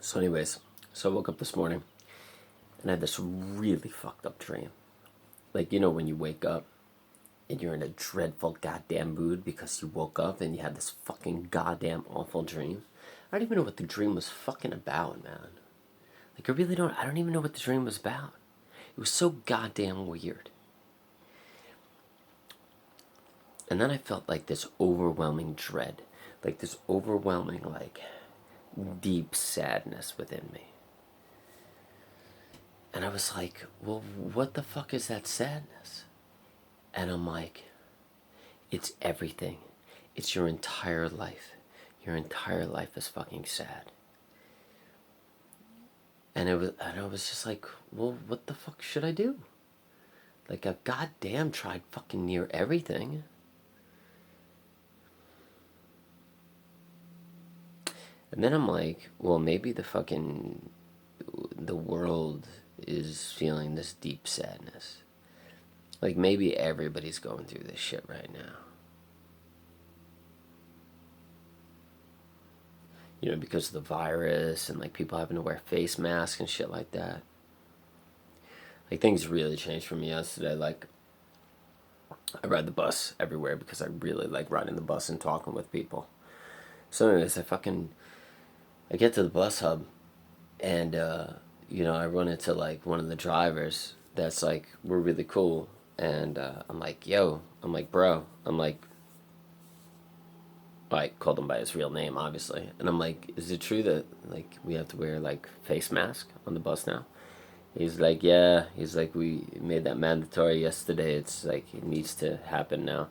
So anyways, so I woke up this morning and I had this really fucked up dream. Like, you know, when you wake up and you're in a dreadful goddamn mood because you woke up and you had this fucking goddamn awful dream. I don't even know what the dream was fucking about, man. Like, I don't even know what the dream was about. It was so goddamn weird. And then I felt like this overwhelming dread. Like this overwhelming, like, deep sadness within me. And I was like, well, what the fuck is that sadness? And I'm like, it's everything. It's your entire life. Your entire life is fucking sad. And I was just like, well, what the fuck should I do? Like, I've goddamn tried fucking near everything. And then I'm like, well, maybe the world is feeling this deep sadness. Like, maybe everybody's going through this shit right now. You know, because of the virus and, like, people having to wear face masks and shit like that. Like, things really changed for me yesterday. Like, I ride the bus everywhere because I really like riding the bus and talking with people. So anyways, I get to the bus hub and, you know, I run into, like, one of the drivers that's, like, we're really cool. And I'm like, yo, I'm like, bro, I'm like, I called him by his real name, obviously. And I'm like, is it true that, like, we have to wear, like, face mask on the bus now? He's like, yeah. He's like, we made that mandatory yesterday. It's like, it needs to happen now.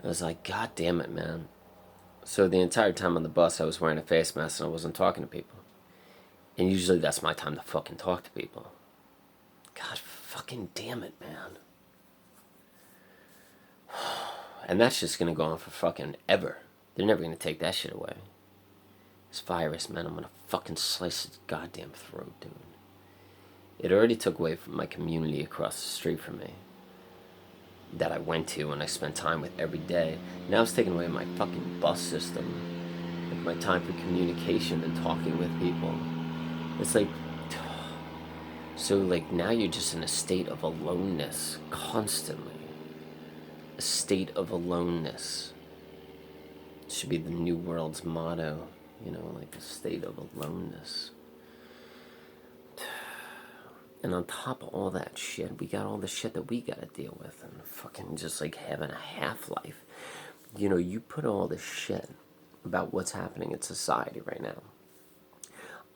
I was like, God damn it, man. So the entire time on the bus, I was wearing a face mask and I wasn't talking to people. And usually that's my time to fucking talk to people. God fucking damn it, man. And that's just gonna go on for fucking ever. They're never gonna take that shit away. This virus, man, I'm gonna fucking slice its goddamn throat, dude. It already took away from my community across the street from me that I went to and I spent time with every day. Now it's taking away my fucking bus system, like my time for communication and talking with people. It's like, so like now you're just in a state of aloneness constantly. A state of aloneness. It should be the New World's motto, you know, like a state of aloneness. And on top of all that shit, we got all the shit that we gotta deal with and fucking just like having a half-life. You know, you put all this shit about what's happening in society right now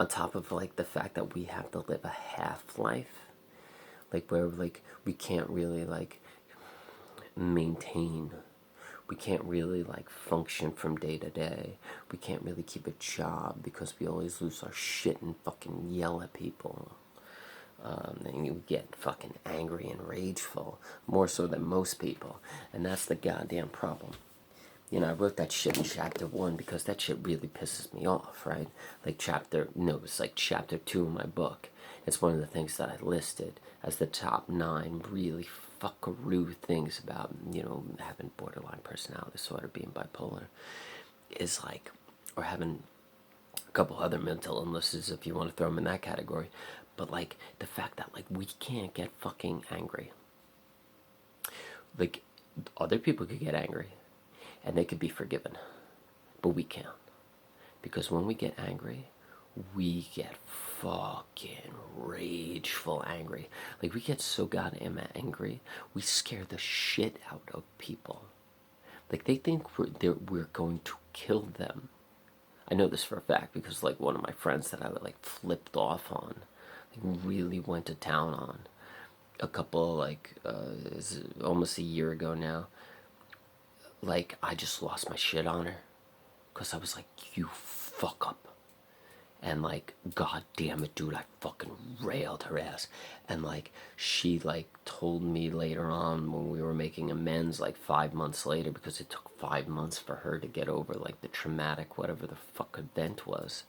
on top of like the fact that we have to live a half-life, like where like we can't really like maintain, we can't really like function from day to day, we can't really keep a job because we always lose our shit and fucking yell at people. And you get fucking angry and rageful, more so than most people. And that's the goddamn problem. You know, I wrote that shit in chapter 1 because that shit really pisses me off, right? Like it's like chapter 2 in my book. It's one of the things that I listed as the top 9 really fuckaroo things about, you know, having borderline personality disorder, being bipolar. Is like, or having a couple other mental illnesses if you want to throw them in that category. But like the fact that like we can't get fucking angry. Like other people could get angry and they could be forgiven, but we can't. Because when we get angry, we get fucking rageful angry. Like we get so goddamn angry, we scare the shit out of people. Like they think we're going to kill them. I know this for a fact because like one of my friends that I like flipped off on, like really went to town on a couple like almost a year ago now. Like I just lost my shit on her because I was like, you fuck up. And like, god damn it, dude, I fucking railed her ass. And like, she like told me later on when we were making amends, like 5 months later, because it took 5 months for her to get over like the traumatic whatever the fuck event was.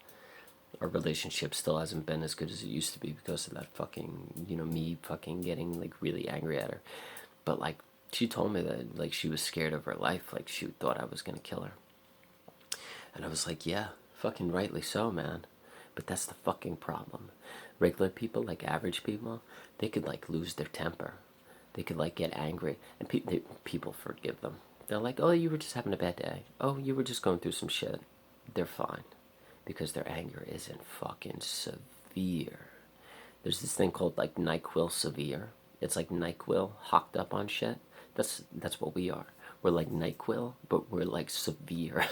Our relationship still hasn't been as good as it used to be because of that fucking, you know, me fucking getting like really angry at her. But like, she told me that like she was scared of her life, like she thought I was gonna kill her. And I was like, yeah, fucking rightly so, man. But that's the fucking problem. Regular people, like average people, they could like lose their temper. They could like get angry, and people forgive them. They're like, oh, you were just having a bad day. Oh, you were just going through some shit. They're fine because their anger isn't fucking severe. There's this thing called like NyQuil severe. It's like NyQuil hocked up on shit. That's what we are. We're like NyQuil, but we're like severe.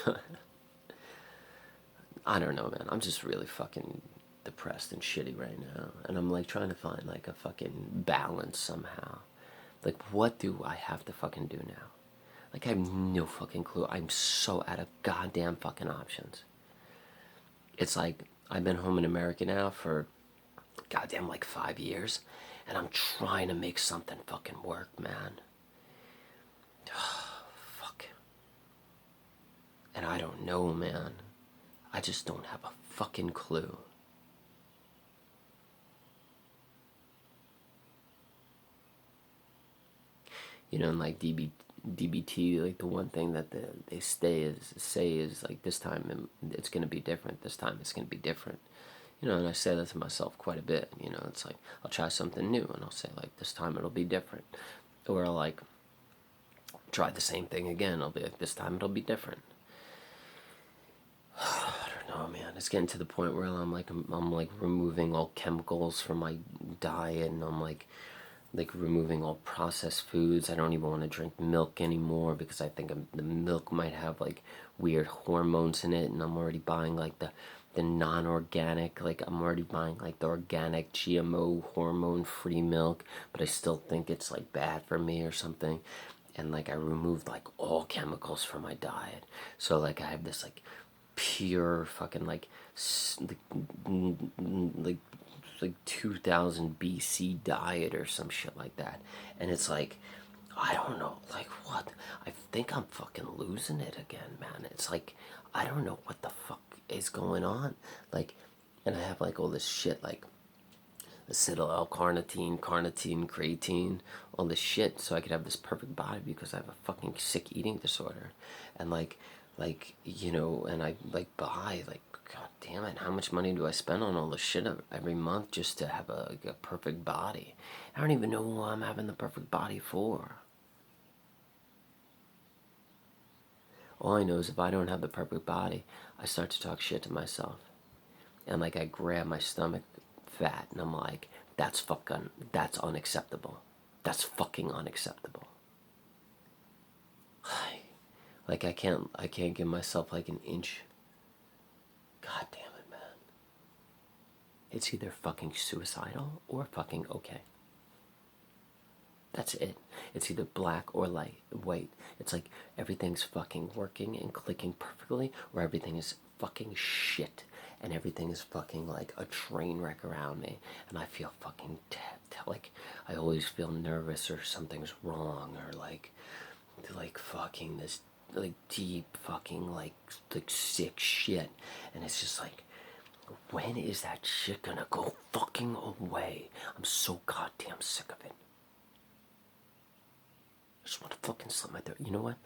I don't know, man. I'm just really fucking depressed and shitty right now, and I'm like trying to find like a fucking balance somehow. Like, what do I have to fucking do now? Like, I have no fucking clue. I'm so out of goddamn fucking options. It's like I've been home in America now for goddamn like 5 years, and I'm trying to make something fucking work, man. Fuck. And I don't know, man. I just don't have a fucking clue. You know, and like DBT, like the one thing that they say is like, this time it's gonna be different. This time it's gonna be different. You know, and I say that to myself quite a bit. You know, it's like I'll try something new, and I'll say like, this time it'll be different, or I'll like try the same thing again. I'll be like, this time it'll be different. I don't know, man. It's getting to the point where I'm like removing all chemicals from my diet, and I'm like removing all processed foods. I don't even want to drink milk anymore because I think the milk might have like weird hormones in it, and I'm already buying like the non-organic, like I'm already buying like the organic GMO hormone free milk, but I still think it's like bad for me or something. And like I removed like all chemicals from my diet, so like I have this like pure fucking like like 2000 BC diet or some shit like that. And it's like, I don't know, like what? I think I'm fucking losing it again, man. It's like, I don't know what the fuck is going on. Like, and I have like all this shit like acetyl carnitine, creatine, all this shit, so I could have this perfect body because I have a fucking sick eating disorder. And you know, and I like buy like, god damn it, how much money do I spend on all this shit every month just to have a perfect body? I don't even know who I'm having the perfect body for. All I know is if I don't have the perfect body, I start to talk shit to myself. And like I grab my stomach fat and I'm like, that's unacceptable. That's fucking unacceptable. Like I can't give myself like an inch. God damn it, man. It's either fucking suicidal or fucking okay. That's it. It's either black or white. It's like everything's fucking working and clicking perfectly, or everything is fucking shit, and everything is fucking like a train wreck around me, and I feel fucking like I always feel nervous or something's wrong, or like fucking this like deep fucking like sick shit, and it's just like, when is that shit gonna go fucking away? I'm so goddamn sick of it. I just want to fucking slit my throat. You know what?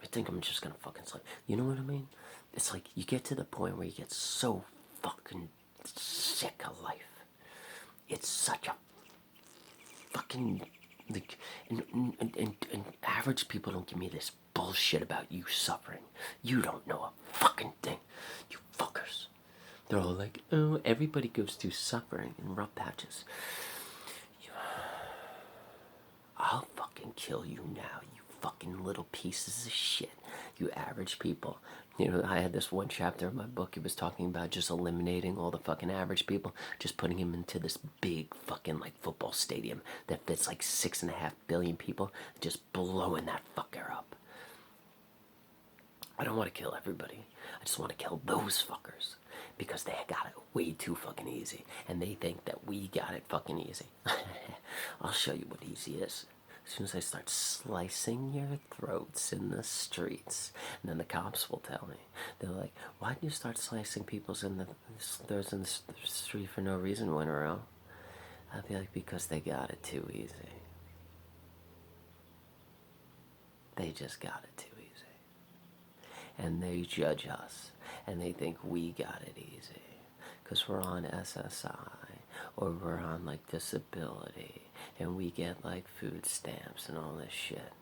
I think I'm just gonna fucking slit. You know what I mean? It's like you get to the point where you get so fucking sick of life. It's such a fucking like, and average people don't give me this bullshit about you suffering. You don't know a fucking thing, you fuckers. They're all like, oh, everybody goes through suffering and rough patches. I'll fucking kill you now, you fucking little pieces of shit, you average people. You know, I had this one chapter in my book, it was talking about just eliminating all the fucking average people, just putting them into this big fucking like football stadium that fits like 6.5 billion people, just blowing that fucker up. I don't want to kill everybody. I just want to kill those fuckers because they got it way too fucking easy, and they think that we got it fucking easy. I'll show you what easy is. As soon as I start slicing your throats in the streets, and then the cops will tell me, they're like, why did you start slicing people's throats in the street for no reason, Winterow? I'll be like, because they got it too easy. They just got it too easy. And they judge us, and they think we got it easy. because we're on SSI, or we're on like disability, and we get like food stamps and all this shit.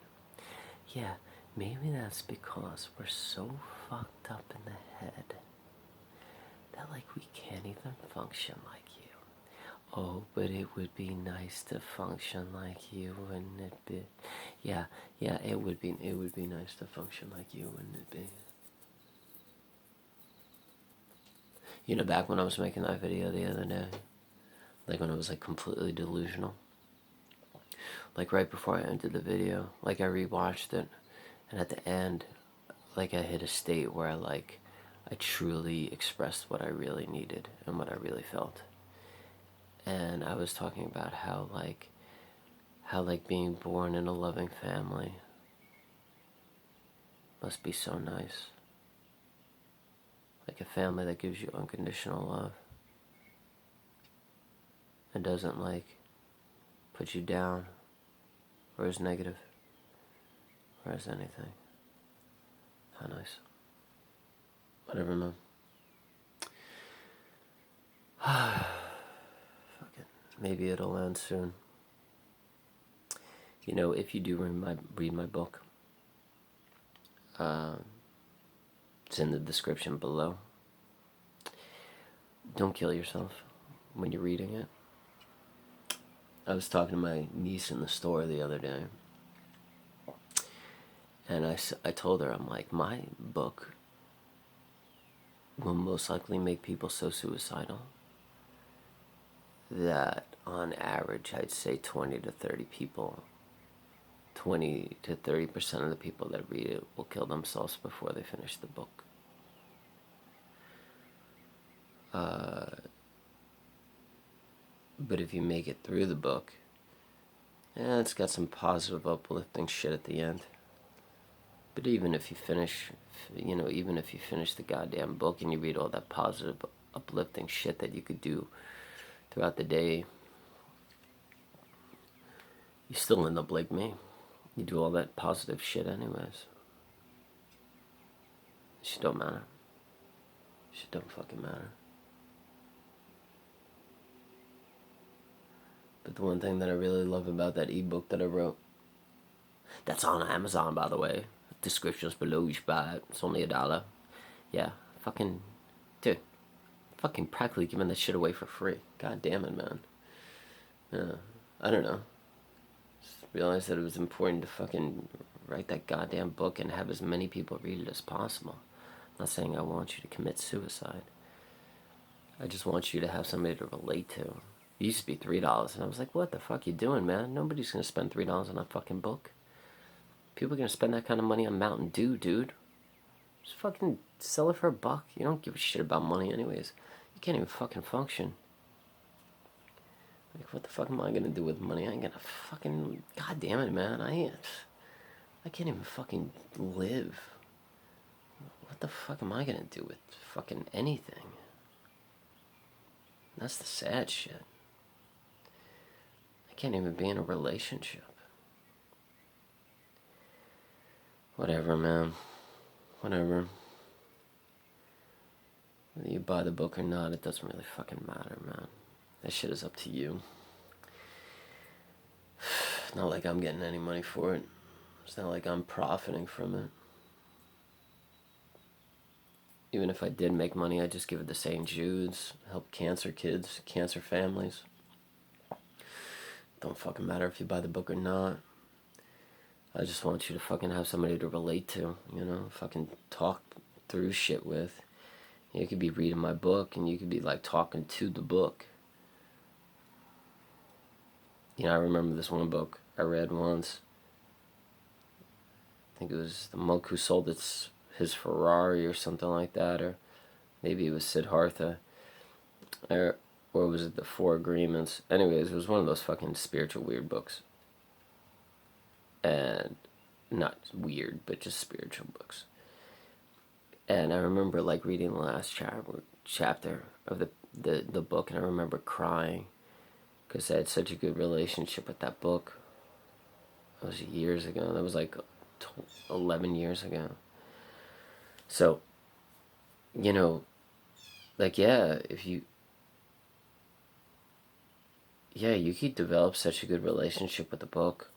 Yeah, maybe that's because we're so fucked up in the head that like we can't even function like you. Oh, but it would be nice to function like you, wouldn't it be? Yeah, it would be nice to function like you, wouldn't it be? You know, back when I was making that video the other day, like when I was like completely delusional, like right before I ended the video, like I rewatched it, and at the end, like I hit a state where I truly expressed what I really needed and what I really felt. And I was talking about how being born in a loving family must be so nice. Like a family that gives you unconditional love and doesn't like put you down or is negative or is anything. How nice. Whatever, man. Fuck it. Maybe it'll end soon. You know, if you do read my book, it's in the description below. Don't kill yourself when you're reading it. I was talking to my niece in the store the other day, and I told her, I'm like, my book will most likely make people so suicidal that on average I'd say 20 to 30 people, 20 to 30% of the people that read it will kill themselves before they finish the book. But if you make it through the book, it's got some positive, uplifting shit at the end. But even if you finish, even if you finish the goddamn book and you read all that positive, uplifting shit that you could do throughout the day, you still end up like me. You do all that positive shit anyways. Shit don't matter. Shit don't fucking matter. But the one thing that I really love about that ebook that I wrote, that's on Amazon, by the way. Descriptions below, you should buy it. It's only $1. Yeah, fucking, dude, fucking practically giving that shit away for free. God damn it, man. Yeah, I don't know. Just realized that it was important to fucking write that goddamn book and have as many people read it as possible. I'm not saying I want you to commit suicide. I just want you to have somebody to relate to. It used to be $3, and I was like, what the fuck you doing, man? Nobody's gonna spend $3 on a fucking book. People are gonna spend that kind of money on Mountain Dew, dude. Just fucking sell it for $1. You don't give a shit about money anyways. You can't even fucking function. Like, what the fuck am I gonna do with money? I ain't gonna fucking... God damn it, man. I can't even fucking live. What the fuck am I gonna do with fucking anything? That's the sad shit. I can't even be in a relationship. Whatever, man. Whatever. Whether you buy the book or not, it doesn't really fucking matter, man. That shit is up to you. It's not like I'm getting any money for it. It's not like I'm profiting from it. Even if I did make money, I'd just give it to St. Jude's, help cancer kids, cancer families. Don't fucking matter if you buy the book or not. I just want you to fucking have somebody to relate to, fucking talk through shit with. You could be reading my book and you could be like talking to the book. I remember this one book I read once. I think it was The Monk Who Sold his Ferrari or something like that, or maybe it was Siddhartha, or was it The Four Agreements? Anyways, it was one of those fucking spiritual weird books. And not weird, but just spiritual books. And I remember like reading the last chapter of the book, and I remember crying because I had such a good relationship with that book. That was years ago. That was like 11 years ago. So, like, yeah, if you yeah, you could develop such a good relationship with the book.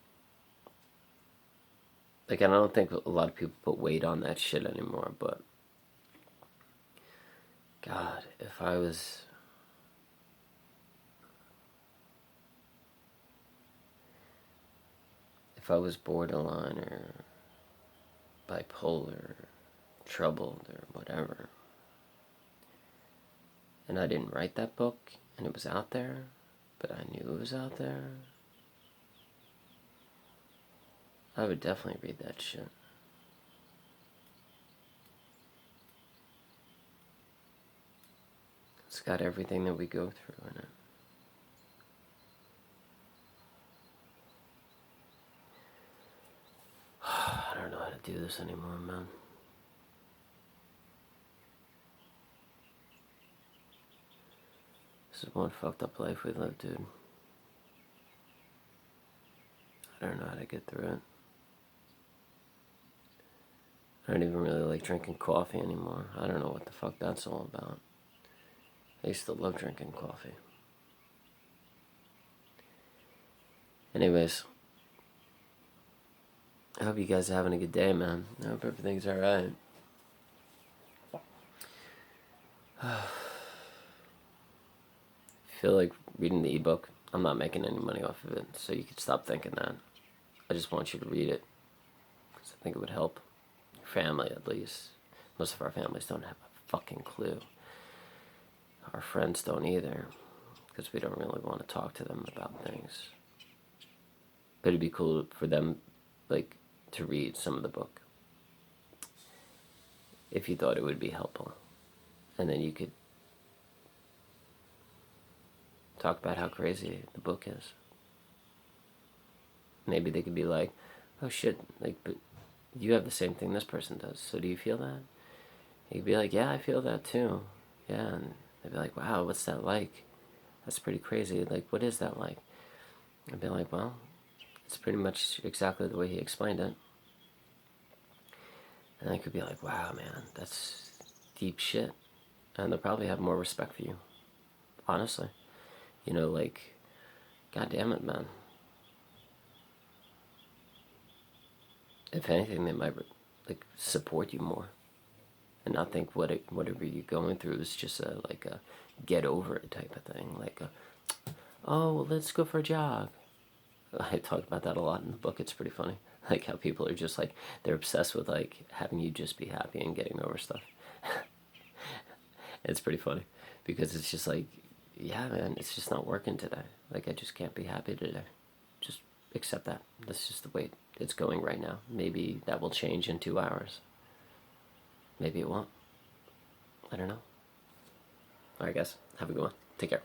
Like, I don't think a lot of people put weight on that shit anymore, but God, if I was borderline or bipolar, or troubled or whatever, and I didn't write that book and it was out there, but I knew it was out there, I would definitely read that shit. It's got everything that we go through in it. I don't know how to do this anymore, man. This is one fucked up life we live, dude. I don't know how to get through it. I don't even really like drinking coffee anymore. I don't know what the fuck that's all about. I used to love drinking coffee. Anyways, I hope you guys are having a good day, man. I hope everything's alright. I feel like reading the ebook. I'm not making any money off of it, so you can stop thinking that. I just want you to read it, because I think it would help your family, at least. Most of our families don't have a fucking clue. Our friends don't either, because we don't really want to talk to them about things. But it'd be cool for them, like, to read some of the book, if you thought it would be helpful. And then you could talk about how crazy the book is. Maybe they could be like, oh shit, like, but you have the same thing this person does, so do you feel that? You'd be like, yeah, I feel that too. Yeah, and they'd be like, wow, what's that like? That's pretty crazy. Like, what is that like? I'd be like, well, it's pretty much exactly the way he explained it. And I could be like, wow, man, that's deep shit. And they'll probably have more respect for you. Honestly. You know, like, God damn it, man. If anything, they might, like, support you more. And not think whatever you're going through is just like a get over it type of thing. Like, oh, well, let's go for a jog. I talk about that a lot in the book. It's pretty funny. Like how people are just like, they're obsessed with like having you just be happy and getting over stuff. It's pretty funny because it's just like, yeah, man, it's just not working today. Like, I just can't be happy today. Just accept that. That's just the way it's going right now. Maybe that will change in 2 hours. Maybe it won't. I don't know. Alright, guys. Have a good one. Take care.